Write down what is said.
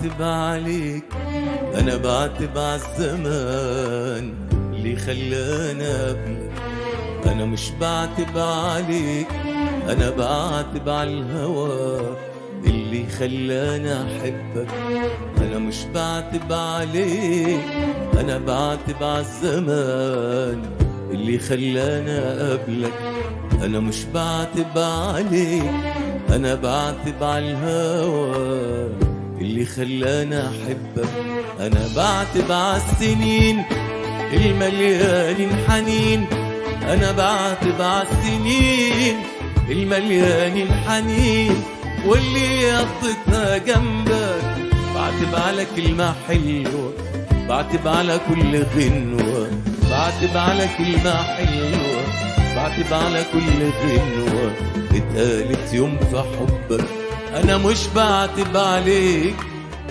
بعتب عليك، أنا بعتب عالزمان اللي خلانا قبلك. أنا مش بعتب عليك، أنا بعتب عالهوى اللي خلاني أحبك. أنا مش بعتب عليك، أنا بعتب عالزمان اللي خلاني أقابلك. أنا مش بعتب عليك، أنا بعتب عالهوى اللي خلاني أحبك. أنا بعتب عالسنين المليانين حنين، أنا بعتب عالسنين المليانين حنين واللي قضيتها جنبك. بعتب على كلمة حلوة، بعتب على كل غنوة، بعتب على كلمة حلوة، بعتب على كل غنوة اتقالت يوم في حبك. أنا مش بعتب عليك،